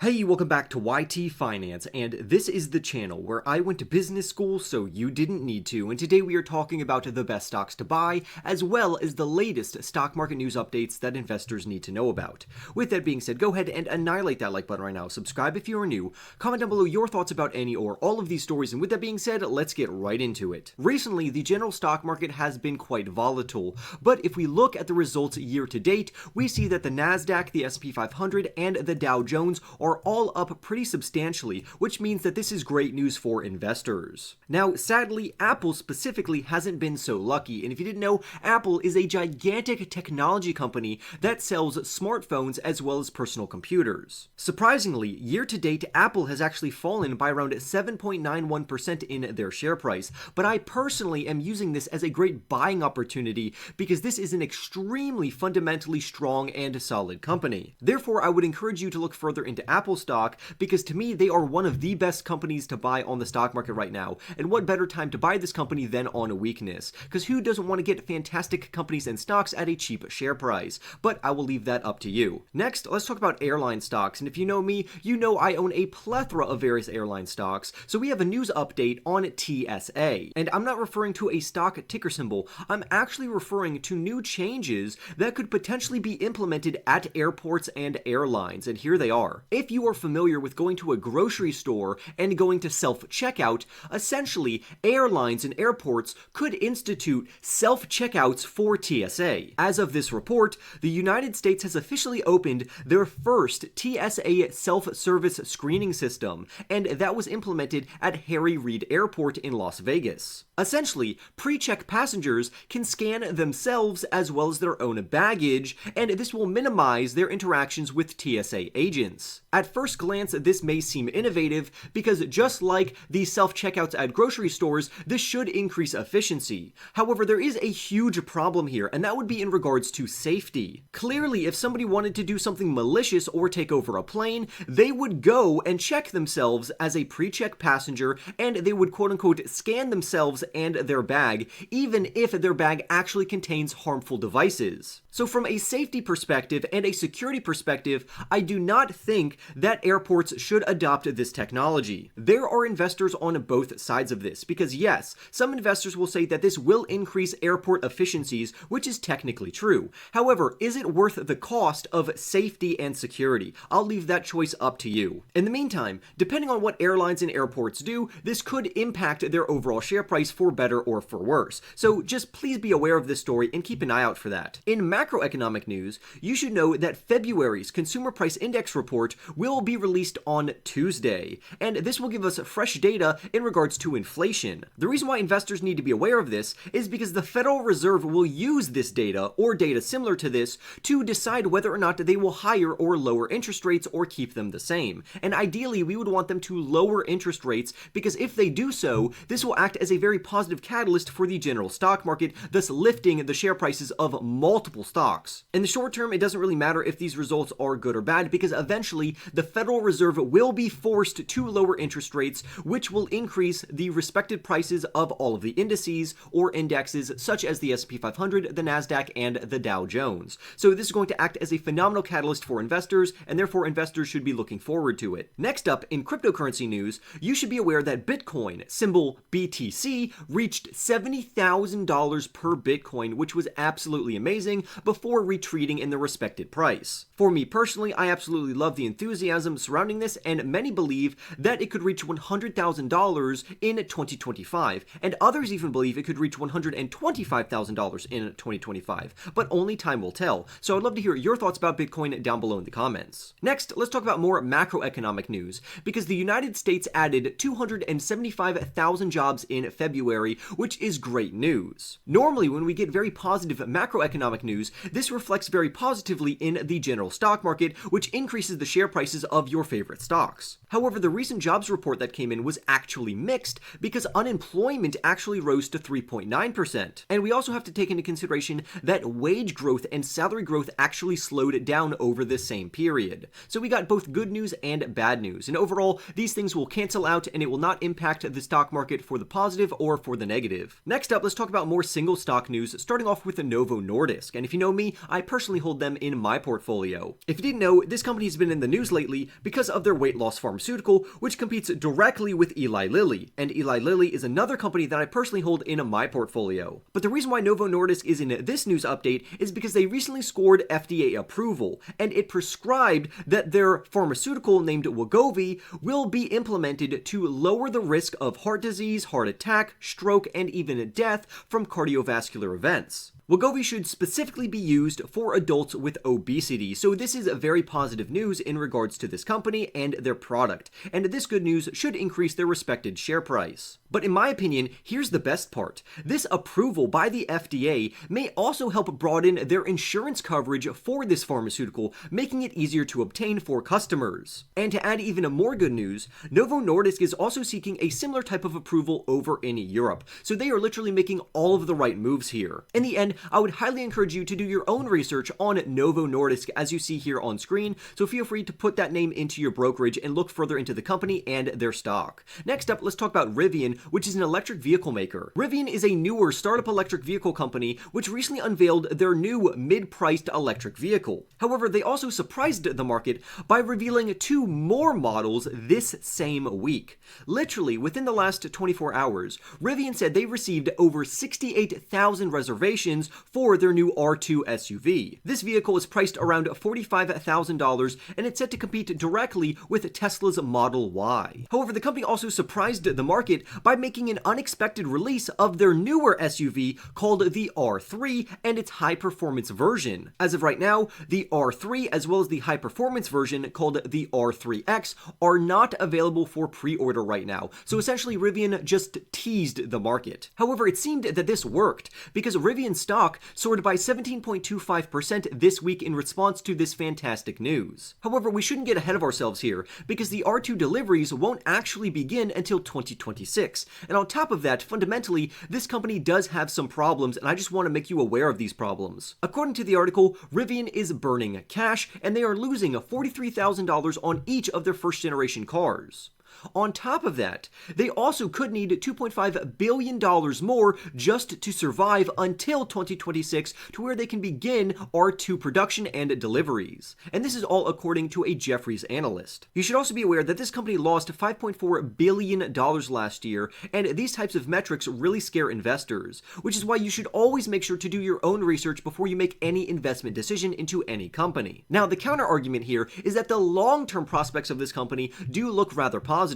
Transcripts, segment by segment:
Hey, welcome back to YT Finance, and this is the channel where I went to business school so you didn't need to, and today we are talking about the best stocks to buy, as well as the latest stock market news updates that investors need to know about. With that being said, go ahead and annihilate that like button right now, subscribe if you are new, comment down below your thoughts about any or all of these stories, and with that being said, let's get right into it. Recently, the general stock market has been quite volatile, but if we look at the results year to date, we see that the Nasdaq, the S&P 500, and the Dow Jones are all up pretty substantially, which means that this is great news for investors. Now, sadly, Apple specifically hasn't been so lucky, and if you didn't know, Apple is a gigantic technology company that sells smartphones as well as personal computers. Surprisingly, year to date, Apple has actually fallen by around 7.91% in their share price, but I personally am using this as a great buying opportunity because this is an extremely fundamentally strong and solid company. Therefore, I would encourage you to look further into Apple stock because to me they are one of the best companies to buy on the stock market right now, and what better time to buy this company than on a weakness, because who doesn't want to get fantastic companies and stocks at a cheap share price? But I will leave that up to you. Next, let's talk about airline stocks, and if you know me, you know I own a plethora of various airline stocks, so we have a news update on TSA, and I'm not referring to a stock ticker symbol, I'm actually referring to new changes that could potentially be implemented at airports and airlines, and here they are. If you are familiar with going to a grocery store and going to self-checkout, essentially, airlines and airports could institute self-checkouts for TSA. As of this report, the United States has officially opened their first TSA self-service screening system, and that was implemented at Harry Reid Airport in Las Vegas. Essentially, pre-check passengers can scan themselves as well as their own baggage, and this will minimize their interactions with TSA agents. At first glance, this may seem innovative because just like the self-checkouts at grocery stores, this should increase efficiency. However, there is a huge problem here, and that would be in regards to safety. Clearly, if somebody wanted to do something malicious or take over a plane, they would go and check themselves as a pre-check passenger, and they would quote-unquote scan themselves and their bag, even if their bag actually contains harmful devices. So from a safety perspective and a security perspective, I do not think that airports should adopt this technology. There are investors on both sides of this, because yes, some investors will say that this will increase airport efficiencies, which is technically true. However, is it worth the cost of safety and security? I'll leave that choice up to you. In the meantime, depending on what airlines and airports do, this could impact their overall share price for better or for worse. So just please be aware of this story and keep an eye out for that. In macroeconomic news, you should know that February's Consumer Price Index report will be released on Tuesday, and this will give us fresh data in regards to inflation. The reason why investors need to be aware of this is because the Federal Reserve will use this data, or data similar to this, to decide whether or not they will higher or lower interest rates or keep them the same. And ideally, we would want them to lower interest rates because if they do so, this will act as a very positive catalyst for the general stock market, thus lifting the share prices of multiple stocks. In the short term, it doesn't really matter if these results are good or bad because eventually the Federal Reserve will be forced to lower interest rates, which will increase the respective prices of all of the indices or indexes such as the S&P 500, the Nasdaq, and the Dow Jones. So this is going to act as a phenomenal catalyst for investors, and therefore investors should be looking forward to it. Next up, in cryptocurrency news, you should be aware that Bitcoin, symbol BTC, reached $70,000 per Bitcoin, which was absolutely amazing, before retreating in the respected price. For me personally, I absolutely love the enthusiasm surrounding this, and many believe that it could reach $100,000 in 2025, and others even believe it could reach $125,000 in 2025, but only time will tell. So I'd love to hear your thoughts about Bitcoin down below in the comments. Next, let's talk about more macroeconomic news, because the United States added 275,000 jobs in February, which is great news. Normally, when we get very positive macroeconomic news, this reflects very positively in the general stock market, which increases the share prices of your favorite stocks. However, the recent jobs report that came in was actually mixed because unemployment actually rose to 3.9%. And we also have to take into consideration that wage growth and salary growth actually slowed down over the same period. So we got both good news and bad news. And overall, these things will cancel out and it will not impact the stock market for the positive or for the negative. Next up, let's talk about more single stock news, starting off with the Novo Nordisk. And if you you know me, I personally hold them in my portfolio. If you didn't know, this company has been in the news lately because of their weight loss pharmaceutical, which competes directly with Eli Lilly, and Eli Lilly is another company that I personally hold in my portfolio. But the reason why Novo Nordisk is in this news update is because they recently scored FDA approval, and it prescribed that their pharmaceutical named Wegovy will be implemented to lower the risk of heart disease, heart attack, stroke, and even death from cardiovascular events. Wegovy should specifically be used for adults with obesity, so this is very positive news in regards to this company and their product, and this good news should increase their respected share price. But in my opinion, here's the best part. This approval by the FDA may also help broaden their insurance coverage for this pharmaceutical, making it easier to obtain for customers. And to add even more good news, Novo Nordisk is also seeking a similar type of approval over in Europe, so they are literally making all of the right moves here. In the end, I would highly encourage you to do your own research on Novo Nordisk as you see here on screen, so feel free to put that name into your brokerage and look further into the company and their stock. Next up, let's talk about Rivian, which is an electric vehicle maker. Rivian is a newer startup electric vehicle company which recently unveiled their new mid-priced electric vehicle. However, they also surprised the market by revealing 2 more models this same week. Literally, within the last 24 hours, Rivian said they received over 68,000 reservations for their new R2 SUV. This vehicle is priced around $45,000 and it's set to compete directly with Tesla's Model Y. However, the company also surprised the market by making an unexpected release of their newer SUV called the R3 and its high-performance version. As of right now, the R3 as well as the high-performance version called the R3X are not available for pre-order right now, so essentially Rivian just teased the market. However, it seemed that this worked because Rivian stock soared by 17.25% this week in response to this fantastic news. However, we shouldn't get ahead of ourselves here because the R2 deliveries won't actually begin until 2026. And on top of that, fundamentally, this company does have some problems, and I just want to make you aware of these problems. According to the article, Rivian is burning cash, and they are losing $43,000 on each of their first-generation cars. On top of that, they also could need $2.5 billion more just to survive until 2026 to where they can begin R2 production and deliveries. And this is all according to a Jefferies analyst. You should also be aware that this company lost $5.4 billion last year, and these types of metrics really scare investors, which is why you should always make sure to do your own research before you make any investment decision into any company. Now, the counter argument here is that the long-term prospects of this company do look rather positive.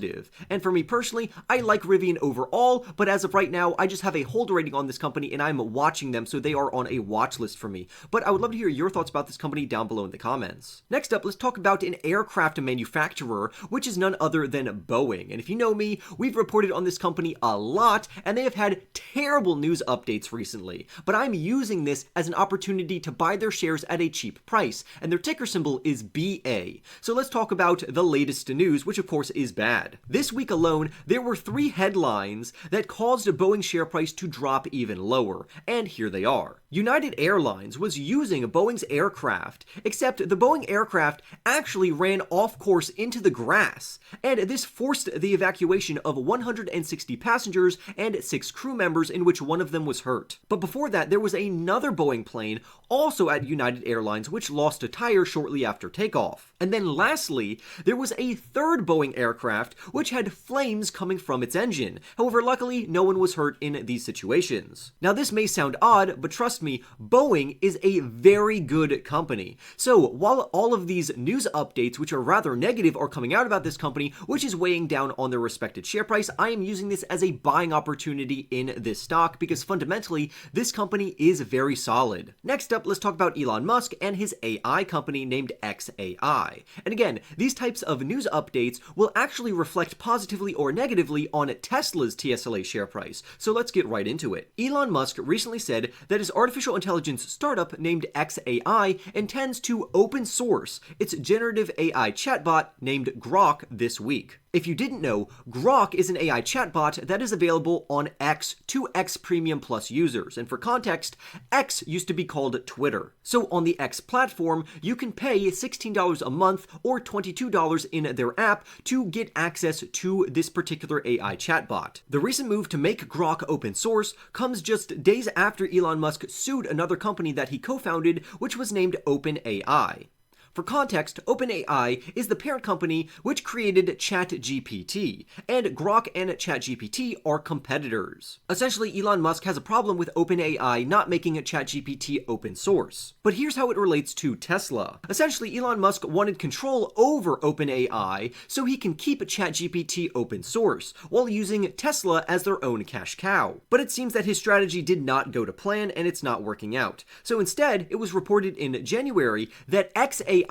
And for me personally, I like Rivian overall, but as of right now, I just have a hold rating on this company and I'm watching them, so they are on a watch list for me. But I would love to hear your thoughts about this company down below in the comments. Next up, let's talk about an aircraft manufacturer, which is none other than Boeing. And if you know me, we've reported on this company a lot, and they have had terrible news updates recently. But I'm using this as an opportunity to buy their shares at a cheap price, and their ticker symbol is BA. So let's talk about the latest news, which of course is bad. This week alone, there were 3 headlines that caused a Boeing share price to drop even lower, and here they are. United Airlines was using Boeing's aircraft, except the Boeing aircraft actually ran off course into the grass, and this forced the evacuation of 160 passengers and 6 crew members, in which one of them was hurt. But before that, there was another Boeing plane also at United Airlines which lost a tire shortly after takeoff. And then lastly, there was a third Boeing aircraft which had flames coming from its engine. However, luckily, no one was hurt in these situations. Now, this may sound odd, but trust me, Boeing is a very good company. So, while all of these news updates, which are rather negative, are coming out about this company, which is weighing down on their respected share price, I am using this as a buying opportunity in this stock because fundamentally, this company is very solid. Next up, let's talk about Elon Musk and his AI company named xAI. And again, these types of news updates will actually reflect positively or negatively on Tesla's TSLA share price. So let's get right into it. Elon Musk recently said that his artificial intelligence startup named xAI intends to open source its generative AI chatbot named Grok this week. If you didn't know, Grok is an AI chatbot that is available on X to X Premium Plus users, and for context, X used to be called Twitter. So on the X platform, you can pay $16 a month or $22 in their app to get access to this particular AI chatbot. The recent move to make Grok open source comes just days after Elon Musk sued another company that he co-founded, which was named OpenAI. For context, OpenAI is the parent company which created ChatGPT, and Grok and ChatGPT are competitors. Essentially, Elon Musk has a problem with OpenAI not making ChatGPT open source. But here's how it relates to Tesla. Essentially, Elon Musk wanted control over OpenAI so he can keep ChatGPT open source, while using Tesla as their own cash cow. But it seems that his strategy did not go to plan, and it's not working out. So instead, it was reported in January that XAI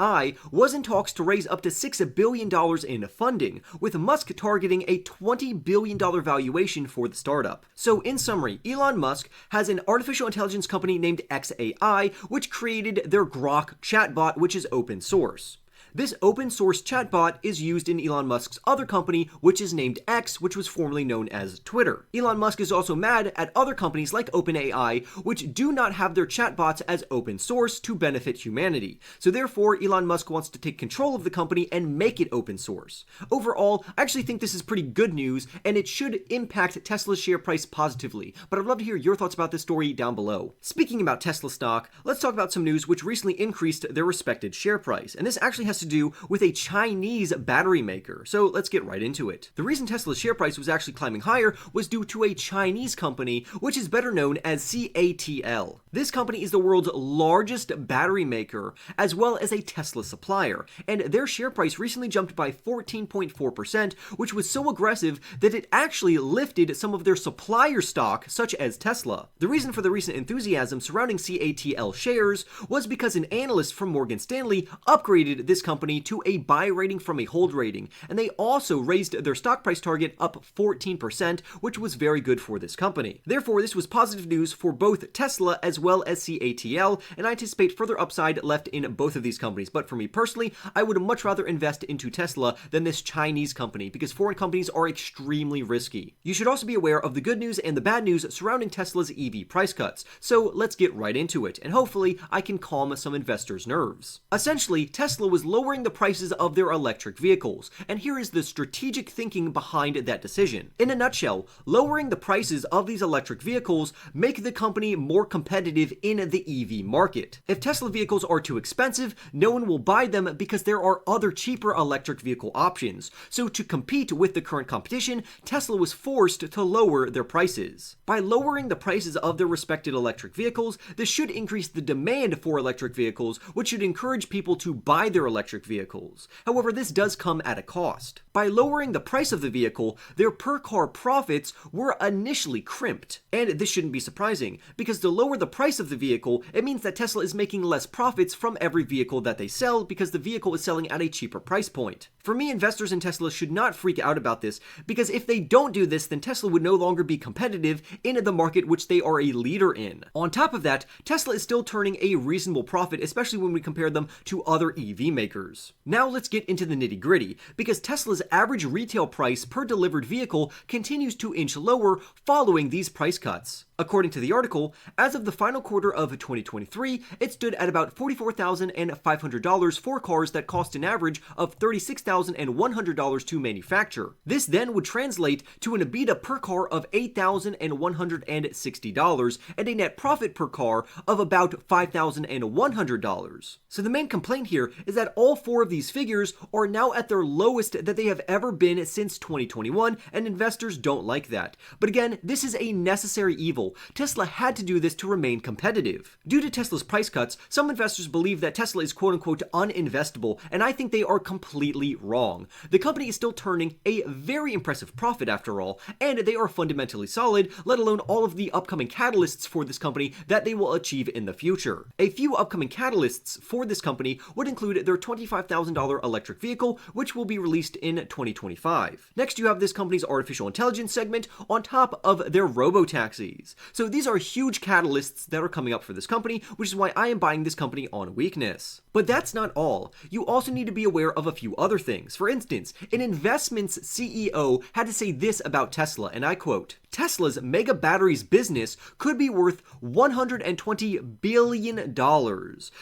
was in talks to raise up to $6 billion in funding, with Musk targeting a $20 billion valuation for the startup. So in summary, Elon Musk has an artificial intelligence company named XAI, which created their Grok chatbot, which is open source. This open source chatbot is used in Elon Musk's other company, which is named X, which was formerly known as Twitter. Elon Musk is also mad at other companies like OpenAI, which do not have their chatbots as open source to benefit humanity. So therefore, Elon Musk wants to take control of the company and make it open source. Overall, I actually think this is pretty good news, and it should impact Tesla's share price positively. But I'd love to hear your thoughts about this story down below. Speaking about Tesla stock, let's talk about some news which recently increased their respected share price. And this actually has to do with a Chinese battery maker. So let's get right into it. The reason Tesla's share price was actually climbing higher was due to a Chinese company, which is better known as CATL. This company is the world's largest battery maker, as well as a Tesla supplier, and their share price recently jumped by 14.4%, which was so aggressive that it actually lifted some of their supplier stock, such as Tesla. The reason for the recent enthusiasm surrounding CATL shares was because an analyst from Morgan Stanley upgraded this company to a buy rating from a hold rating, and they also raised their stock price target up 14%, which was very good for this company. Therefore, this was positive news for both Tesla as well as CATL, and I anticipate further upside left in both of these companies. But for me personally, I would much rather invest into Tesla than this Chinese company, because foreign companies are extremely risky. You should also be aware of the good news and the bad news surrounding Tesla's EV price cuts. So let's get right into it, and hopefully I can calm some investors' nerves. Essentially, Tesla was lowering the prices of their electric vehicles, and here is the strategic thinking behind that decision. In a nutshell, lowering the prices of these electric vehicles make the company more competitive in the EV market. If Tesla vehicles are too expensive, no one will buy them because there are other cheaper electric vehicle options. So to compete with the current competition, Tesla was forced to lower their prices. By lowering the prices of their respected electric vehicles, this should increase the demand for electric vehicles, which should encourage people to buy their electric vehicles. However, this does come at a cost. By lowering the price of the vehicle, their per-car profits were initially crimped. And this shouldn't be surprising, because to lower the price of the vehicle, it means that Tesla is making less profits from every vehicle that they sell because the vehicle is selling at a cheaper price point. For me, investors in Tesla should not freak out about this, because if they don't do this, then Tesla would no longer be competitive in the market which they are a leader in. On top of that, Tesla is still turning a reasonable profit, especially when we compare them to other EV makers. Now let's get into the nitty-gritty, because Tesla's average retail price per delivered vehicle continues to inch lower following these price cuts. According to the article, as of the final quarter of 2023, it stood at about $44,500 for cars that cost an average of $36,100 to manufacture. This then would translate to an EBITDA per car of $8,160 and a net profit per car of about $5,100. So the main complaint here is that all four of these figures are now at their lowest that they have ever been since 2021, and investors don't like that. But again, this is a necessary evil. Tesla had to do this to remain competitive. Due to Tesla's price cuts, some investors believe that Tesla is quote-unquote uninvestable, and I think they are completely wrong. The company is still turning a very impressive profit after all, and they are fundamentally solid, let alone all of the upcoming catalysts for this company that they will achieve in the future. A few upcoming catalysts for this company would include their $25,000 electric vehicle, which will be released in 2025. Next, you have this company's artificial intelligence segment on top of their robo-taxis. So these are huge catalysts that are coming up for this company, which is why I am buying this company on weakness. But that's not all. You also need to be aware of a few other things. For instance, an investments CEO had to say this about Tesla, and I quote, "Tesla's mega batteries business could be worth $120 billion,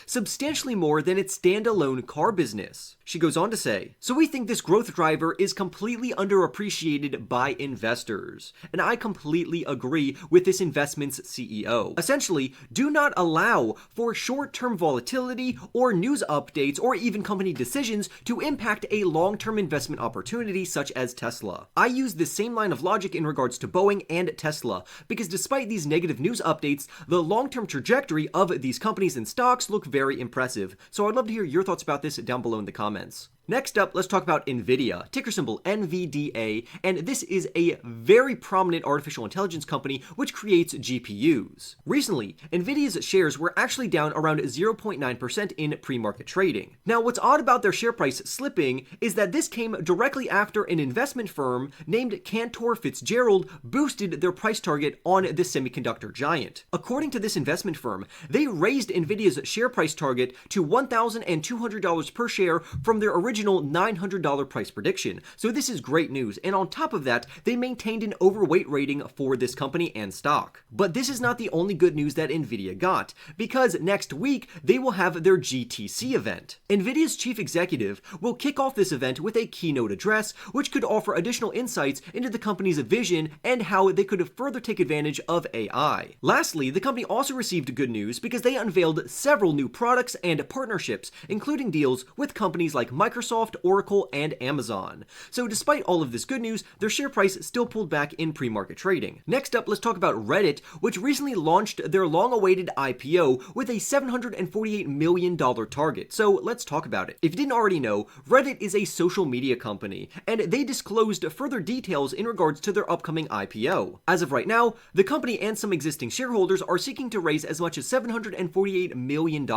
substantially more than its standalone car business." She goes on to say, "So we think this growth driver is completely underappreciated by investors." And I completely agree with this investments CEO. Essentially, do not allow for short-term volatility or news updates or even company decisions to impact a long-term investment opportunity such as Tesla. I use this same line of logic in regards to Boeing and Tesla, because despite these negative news updates, the long-term trajectory of these companies and stocks look very impressive. So I'd love to hear your thoughts about this down below in the comments. Next up, let's talk about Nvidia, ticker symbol NVDA, and this is a very prominent artificial intelligence company which creates GPUs. Recently, Nvidia's shares were actually down around 0.9% in pre-market trading. Now, what's odd about their share price slipping is that this came directly after an investment firm named Cantor Fitzgerald boosted their price target on the semiconductor giant. According to this investment firm, they raised Nvidia's share price target to $1,200 per share from their original $900 price prediction. So this is great news, and on top of that, they maintained an overweight rating for this company and stock. But this is not the only good news that Nvidia got, because next week they will have their GTC event. Nvidia's chief executive will kick off this event with a keynote address, which could offer additional insights into the company's vision and how they could further take advantage of AI. Lastly, the company also received good news because they unveiled several new products and partnerships, including deals with companies like Microsoft, Oracle, and Amazon. So despite all of this good news, their share price still pulled back in pre-market trading. Next up, let's talk about Reddit, which recently launched their long-awaited IPO with a $748 million target. So let's talk about it. If you didn't already know, Reddit is a social media company, and they disclosed further details in regards to their upcoming IPO. As of right now, the company and some existing shareholders are seeking to raise as much as $748 million.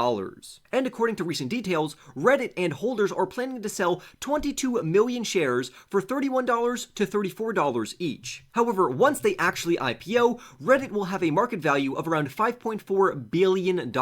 And according to recent details, Reddit and holders are planning to sell 22 million shares for $31 to $34 each. However, once they actually IPO, Reddit will have a market value of around $5.4 billion,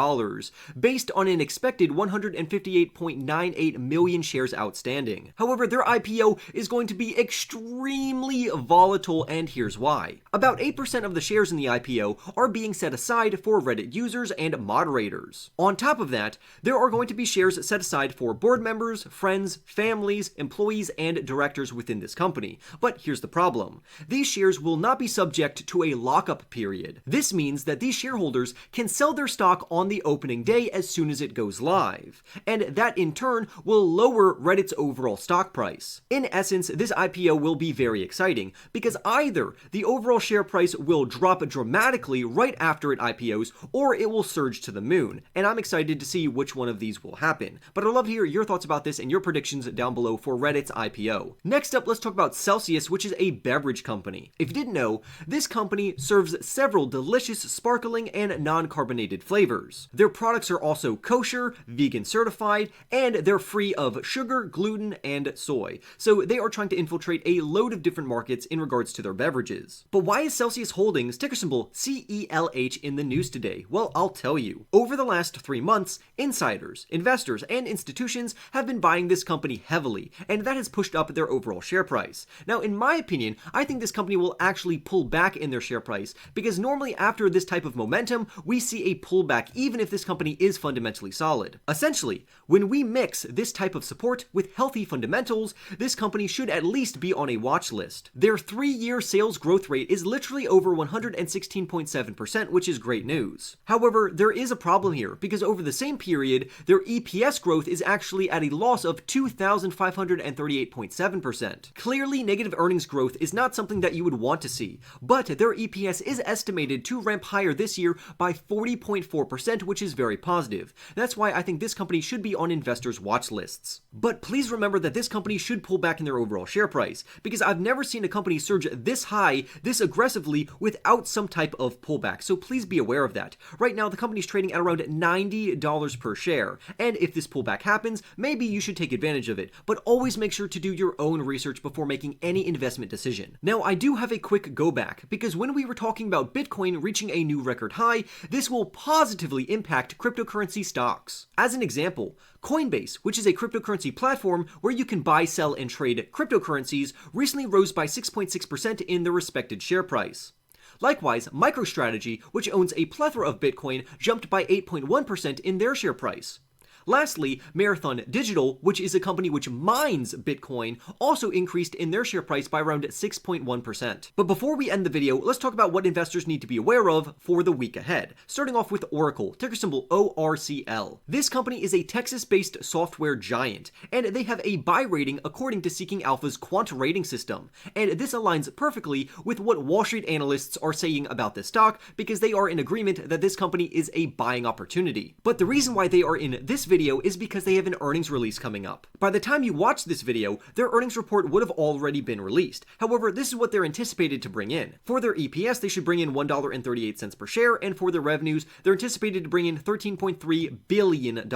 based on an expected 158.98 million shares outstanding. However, their IPO is going to be extremely volatile, and here's why. About 8% of the shares in the IPO are being set aside for Reddit users and moderators. On top of that, there are going to be shares set aside for board members, friends, families, employees, and directors within this company. But here's the problem. These shares will not be subject to a lockup period. This means that these shareholders can sell their stock on the opening day as soon as it goes live. And that in turn will lower Reddit's overall stock price. In essence, this IPO will be very exciting because either the overall share price will drop dramatically right after it IPOs, or it will surge to the moon. And I'm excited to see which one of these will happen. But I'd love to hear your thoughts about this and your predictions down below for Reddit's IPO. Next up, let's talk about Celsius, which is a beverage company. If you didn't know, this company serves several delicious sparkling and non-carbonated flavors. Their products are also kosher, vegan certified, and they're free of sugar, gluten, and soy. So they are trying to infiltrate a load of different markets in regards to their beverages. But why is Celsius Holdings, ticker symbol CELH, in the news today? Well, I'll tell you. Over the last 3 months, insiders, investors, and institutions have been buying this company heavily, and that has pushed up their overall share price. Now, in my opinion, I think this company will actually pull back in their share price, because normally after this type of momentum, we see a pullback even if this company is fundamentally solid. Essentially, when we mix this type of support with healthy fundamentals, this company should at least be on a watch list. Their 3-year sales growth rate is literally over 116.7%, which is great news. However, there is a problem here, because over the same period, their EPS growth is actually at a loss of 2,538.7%. Clearly, negative earnings growth is not something that you would want to see, but their EPS is estimated to ramp higher this year by 40.4%, which is very positive. That's why I think this company should be on investors' watch lists. But please remember that this company should pull back in their overall share price, because I've never seen a company surge this high, this aggressively, without some type of pullback, so please be aware of that. Right now, the company's trading at around $90 per share, and if this pullback happens, maybe you should take advantage advantage of it, but always make sure to do your own research before making any investment decision. Now, I do have a quick go back, because when we were talking about Bitcoin reaching a new record high, this will positively impact cryptocurrency stocks. As an example, Coinbase, which is a cryptocurrency platform where you can buy, sell, and trade cryptocurrencies, recently rose by 6.6% in their respected share price. Likewise, MicroStrategy, which owns a plethora of Bitcoin, jumped by 8.1% in their share price. Lastly, Marathon Digital, which is a company which mines Bitcoin, also increased in their share price by around 6.1%. But before we end the video, let's talk about what investors need to be aware of for the week ahead. Starting off with Oracle, ticker symbol ORCL. This company is a Texas-based software giant, and they have a buy rating according to Seeking Alpha's quant rating system. And this aligns perfectly with what Wall Street analysts are saying about this stock, because they are in agreement that this company is a buying opportunity. But the reason why they are in this video is because they have an earnings release coming up. By the time you watch this video, their earnings report would have already been released. However, this is what they're anticipated to bring in. For their EPS, they should bring in $1.38 per share, and for their revenues, they're anticipated to bring in $13.3 billion.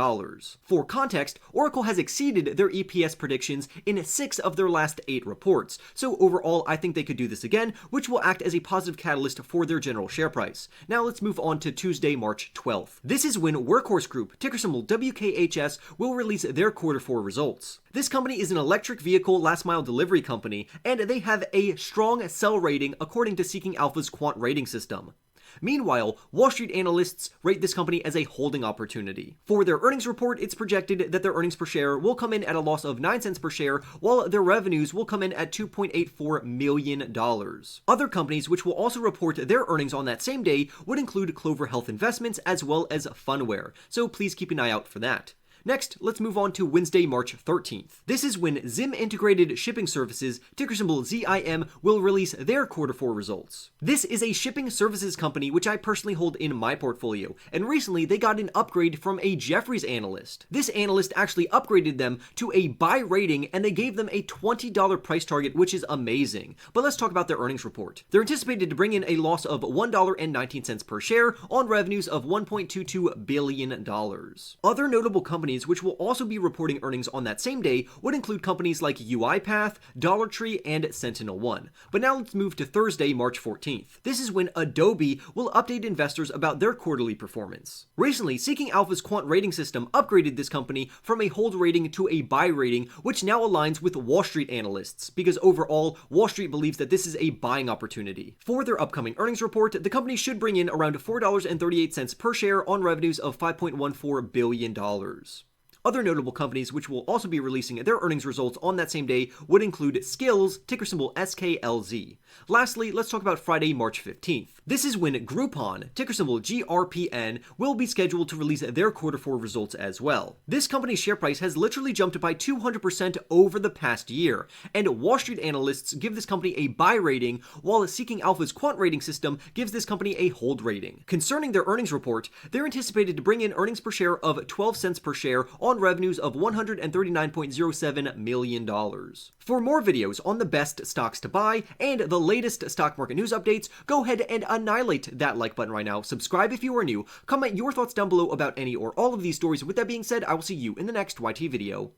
For context, Oracle has exceeded their EPS predictions in 6 of their last 8 reports. So overall, I think they could do this again, which will act as a positive catalyst for their general share price. Now let's move on to Tuesday, March 12th. This is when Workhorse Group, ticker symbol WKHS, will release their Q4 results. This company is an electric vehicle last-mile delivery company, and they have a strong sell rating according to Seeking Alpha's quant rating system. Meanwhile, Wall Street analysts rate this company as a holding opportunity. For their earnings report, it's projected that their earnings per share will come in at a loss of 9 cents per share, while their revenues will come in at $2.84 million. Other companies which will also report their earnings on that same day would include Clover Health Investments as well as Funware, so please keep an eye out for that. Next, let's move on to Wednesday, March 13th. This is when Zim Integrated Shipping Services, ticker symbol ZIM, will release their Q4 results. This is a shipping services company which I personally hold in my portfolio, and recently they got an upgrade from a Jefferies analyst. This analyst actually upgraded them to a buy rating, and they gave them a $20 price target, which is amazing. But let's talk about their earnings report. They're anticipated to bring in a loss of $1.19 per share on revenues of $1.22 billion. Other notable companies which will also be reporting earnings on that same day would include companies like UiPath, Dollar Tree, and SentinelOne. But now let's move to Thursday, March 14th. This is when Adobe will update investors about their quarterly performance. Recently, Seeking Alpha's quant rating system upgraded this company from a hold rating to a buy rating, which now aligns with Wall Street analysts, because overall, Wall Street believes that this is a buying opportunity. For their upcoming earnings report, the company should bring in around $4.38 per share on revenues of $5.14 billion. Other notable companies which will also be releasing their earnings results on that same day would include Skills, ticker symbol SKLZ. Lastly, let's talk about Friday, March 15th. This is when Groupon, ticker symbol GRPN, will be scheduled to release their Q4 results as well. This company's share price has literally jumped by 200% over the past year, and Wall Street analysts give this company a buy rating, while Seeking Alpha's quant rating system gives this company a hold rating. Concerning their earnings report, they're anticipated to bring in earnings per share of 12 cents per share on revenues of $139.07 million. For more videos on the best stocks to buy and the latest stock market news updates, go ahead and annihilate that like button right now. Subscribe if you are new. Comment your thoughts down below about any or all of these stories. With that being said, I will see you in the next YT video.